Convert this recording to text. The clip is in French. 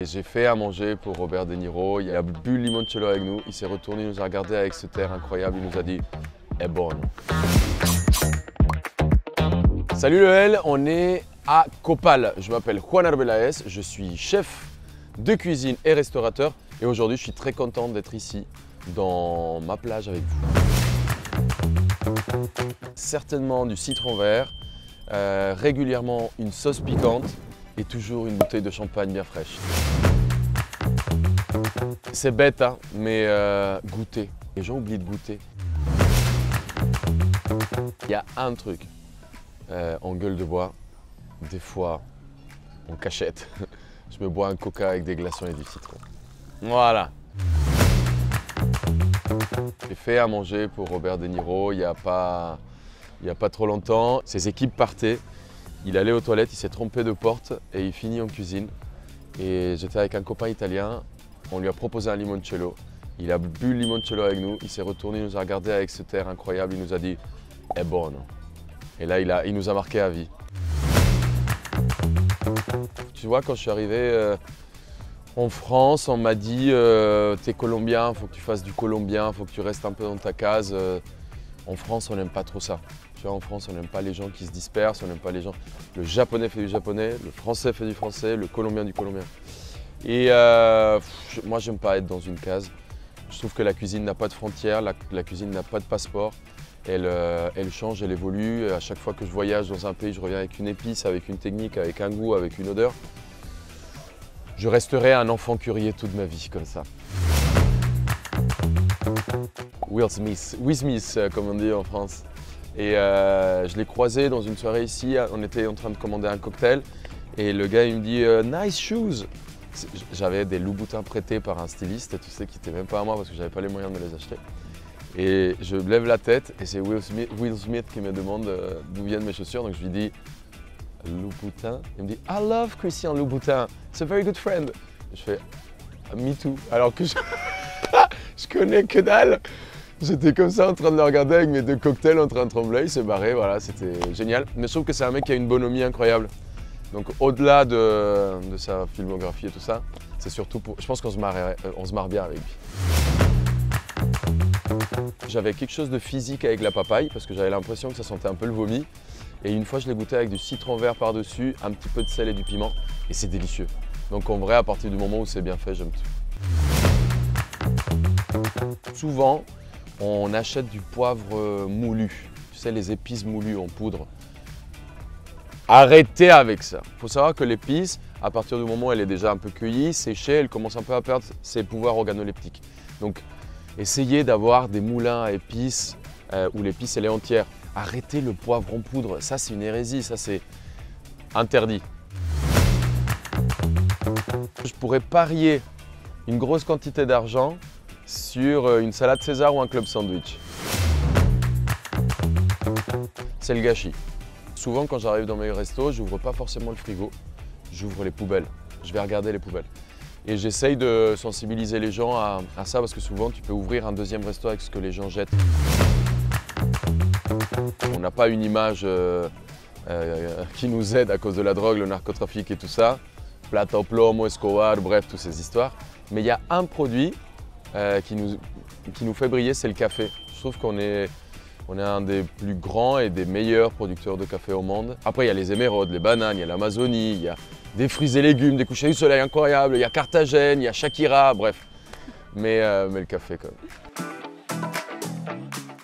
J'ai fait à manger pour Robert De Niro, il a bu le limoncello avec nous, il s'est retourné, il nous a regardé avec ce air incroyable, il nous a dit « est bonne ». Salut le L, on est à Copal. Je m'appelle Juan Arbelaez, je suis chef de cuisine et restaurateur et aujourd'hui je suis très content d'être ici dans ma plage avec vous. Certainement du citron vert, régulièrement une sauce piquante et toujours une bouteille de champagne bien fraîche. C'est bête, hein, mais goûter. Les gens oublient de goûter. Il y a un truc en gueule de bois, des fois en cachette. Je me bois un coca avec des glaçons et du citron. Voilà. J'ai fait à manger pour Robert De Niro il y a pas trop longtemps. Ses équipes partaient. Il allait aux toilettes, il s'est trompé de porte et il finit en cuisine. Et j'étais avec un copain italien, on lui a proposé un limoncello. Il a bu le limoncello avec nous, il s'est retourné, il nous a regardé avec ce air incroyable, il nous a dit « est bonne ». Et là, il nous a marqué à vie. Tu vois, quand je suis arrivé en France, on m'a dit « t'es colombien, il faut que tu fasses du colombien, il faut que tu restes un peu dans ta case ». En France, on n'aime pas trop ça. Tu vois, en France, on n'aime pas les gens qui se dispersent, on n'aime pas les gens. Le japonais fait du japonais, le français fait du français, le colombien du colombien. Et moi, j'aime pas être dans une case. Je trouve que la cuisine n'a pas de frontières, la cuisine n'a pas de passeport. Elle change, elle évolue. À chaque fois que je voyage dans un pays, je reviens avec une épice, avec une technique, avec un goût, avec une odeur. Je resterai un enfant curieux toute ma vie, comme ça. Will Smith, comme on dit en France. Et je l'ai croisé dans une soirée ici, on était en train de commander un cocktail et le gars il me dit nice shoes. J'avais des Louboutins prêtés par un styliste, tu sais, qui n'était même pas à moi parce que j'avais pas les moyens de les acheter. Et je lève la tête et c'est Will Smith qui me demande d'où viennent mes chaussures, donc je lui dis Louboutin. Il me dit I love Christian Louboutin, it's a very good friend. Et je fais me too, alors que je connais que dalle. J'étais comme ça en train de le regarder avec mes deux cocktails en train de trembler, il s'est barré, voilà, c'était génial. Mais je trouve que c'est un mec qui a une bonhomie incroyable. Donc au-delà de sa filmographie et tout ça, c'est surtout pour... Je pense qu'on se marre bien avec lui. J'avais quelque chose de physique avec la papaye parce que j'avais l'impression que ça sentait un peu le vomi. Et une fois je l'ai goûté avec du citron vert par-dessus, un petit peu de sel et du piment et c'est délicieux. Donc en vrai, à partir du moment où c'est bien fait, j'aime tout. Souvent, on achète du poivre moulu, tu sais, les épices moulues en poudre. Arrêtez avec ça. Il faut savoir que l'épice, à partir du moment où elle est déjà un peu cueillie, séchée, elle commence un peu à perdre ses pouvoirs organoleptiques. Donc, essayez d'avoir des moulins à épices où l'épice elle est entière. Arrêtez le poivre en poudre, ça c'est une hérésie, ça c'est interdit. Je pourrais parier une grosse quantité d'argent sur une salade César ou un club sandwich. C'est le gâchis. Souvent quand j'arrive dans mes restos, j'ouvre pas forcément le frigo, j'ouvre les poubelles. Je vais regarder les poubelles. Et j'essaye de sensibiliser les gens à ça parce que souvent tu peux ouvrir un deuxième resto avec ce que les gens jettent. On n'a pas une image qui nous aide à cause de la drogue, le narcotrafic et tout ça. Plata plomo, Escobar, bref, toutes ces histoires. Mais il y a un produit qui nous fait briller, c'est le café. Je trouve qu'on est un des plus grands et des meilleurs producteurs de café au monde. Après, il y a les émeraudes, les bananes, il y a l'Amazonie, il y a des fruits et légumes, des couchers du soleil incroyables, il y a Carthagène, il y a Shakira, bref. Mais le café quand même.